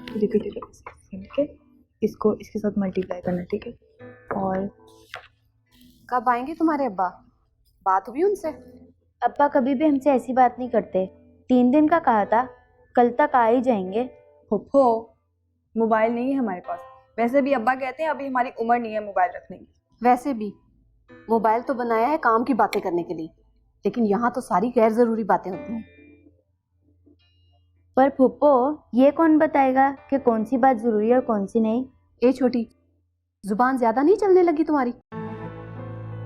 Repeated के इसको इसके साथ मल्टीप्लाई करना, ठीक है। और कब आएंगे तुम्हारे अब्बा? बात हुई उनसे? अब्बा कभी भी हमसे ऐसी बात नहीं करते। 3 दिन का कहा था, कल तक आ ही जाएंगे। फुफ्फो, मोबाइल नहीं है हमारे पास। वैसे भी अब्बा कहते हैं अभी हमारी उम्र नहीं है मोबाइल रखने की। वैसे भी मोबाइल तो बनाया है काम की बातें करने के लिए, लेकिन यहाँ तो सारी गैर जरूरी बातें होती हैं। पर फुप्पो, ये कौन बताएगा कि कौन सी बात जरूरी है और कौन सी नहीं? ए छोटी, जुबान ज्यादा नहीं चलने लगी तुम्हारी?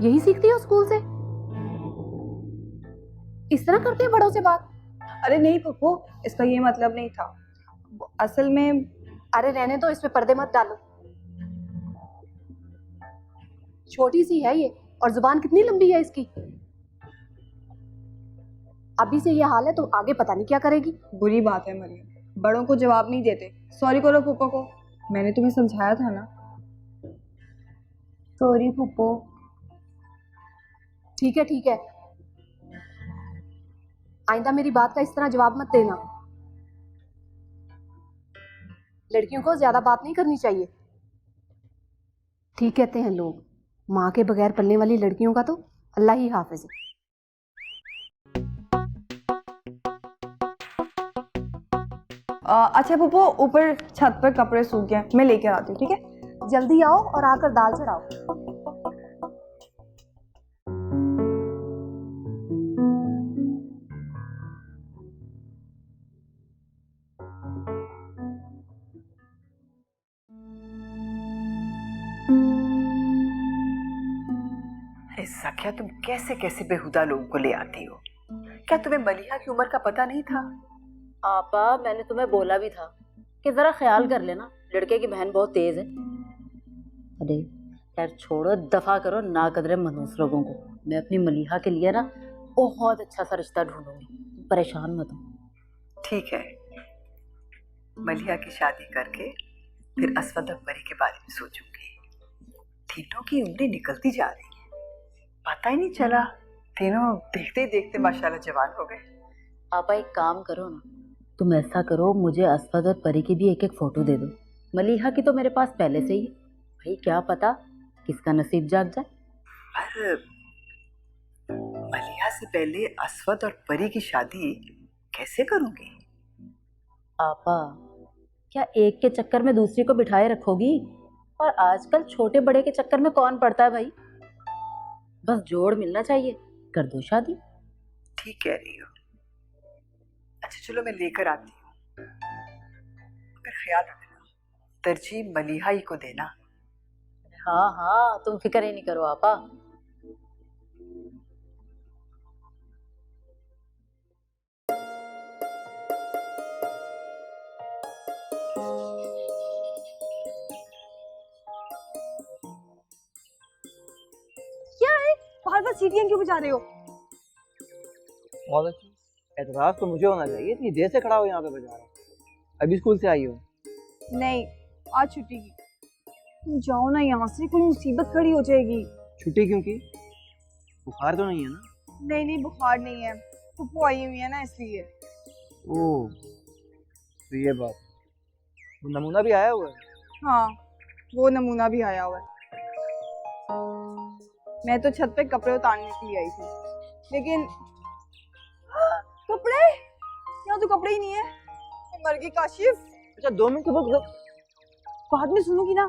यही सीखती हो स्कूल से? इस तरह करते हैं बड़ों से बात? अरे नहीं फुफ्फो, इसका ये मतलब नहीं था। असल में अरे रहने दो, इसमें पर्दे मत डालो। छोटी सी है ये, और जुबान कितनी लंबी है इसकी। अभी से ये हाल है तो आगे पता नहीं क्या करेगी। बुरी बात है मरियम, बड़ों को जवाब नहीं देते। सॉरी करो फुफ्फो को, मैंने तुम्हें समझाया था ना। सॉरी फुप्पो। ठीक है ठीक है, आइंदा मेरी बात का इस तरह जवाब मत देना। लड़कियों को ज्यादा बात नहीं करनी चाहिए। ठीक कहते हैं लोग, माँ के बगैर पलने वाली लड़कियों का तो अल्लाह ही हाफिज है। अच्छा फुफ्फो, ऊपर छत पर कपड़े सूख गए, मैं लेकर आती हूँ, ठीक है। जल्दी आओ और आकर दाल चढ़ाओ। अरे सख्या, तुम कैसे कैसे बेहुदा लोगों को ले आती हो? क्या तुम्हें मलिहा की उम्र का पता नहीं था? आपा, मैंने तुम्हें बोला भी था कि जरा ख्याल कर लेना, लड़के की बहन बहुत तेज है। अरे यार छोड़ो, दफा करो ना कदरे मनूस लोगों को। मैं अपनी मलिहा के लिए ना बहुत अच्छा सा रिश्ता ढूंढूंगी, परेशान मत हो। ठीक है, मलिहा की शादी करके फिर असवद और परी के बारे में सोचूंगी। तीनों की उम्रें निकलती जा रही है, पता ही नहीं चला। तीनों देखते ही देखते माशाल्लाह जवान हो गए। आपा एक काम करो ना, तुम ऐसा करो, मुझे असफद और परी की भी एक एक फोटो दे दो। मलिहा की तो मेरे पास पहले से ही है, भाई क्या पता किसका नसीब जाग जाए। पर मलिहा से पहले असवद और परी की शादी कैसे करूंगी? आपा, क्या एक के चक्कर में दूसरी को बिठाए रखोगी? और आजकल छोटे बड़े के चक्कर में कौन पड़ता है भाई। बस जोड़ मिलना चाहिए, कर दो शादी। ठीक कह रही हो। अच्छा चलो, मैं लेकर आती हूँ, मगर ख्याल रखना तरजीह मलिहा ही को देना। हाँ हाँ, तुम फिक्र ही नहीं करो आपा। क्या है, बार बार सीटियां क्यों बजा रहे हो? एतराज तो मुझे होना चाहिए, इतनी देर से खड़ा हो यहाँ पे बजा रहा हूँ। अभी स्कूल से आई हो? नहीं, आज छुट्टी की। तुम जाओ ना यहाँ से, कोई मुसीबत खड़ी हो जाएगी। छुट्टी क्यों की? बुखार तो नहीं है ना? नहीं नहीं, बुखार नहीं है, फुफ्फो आई हुई है ना इसलिए। ओह, तो ये बात। वो नमूना भी आया हुआ है? हाँ, वो नमूना भी आया हुआ है। मैं तो छत पे कपड़े उतारने के लिए आई थी, लेकिन कपड़े यहाँ तो कपड़े ही नहीं है। मैं मर गई काशिफ। अच्छा 2 मिनट के बाद बाद में सुनूंगी ना,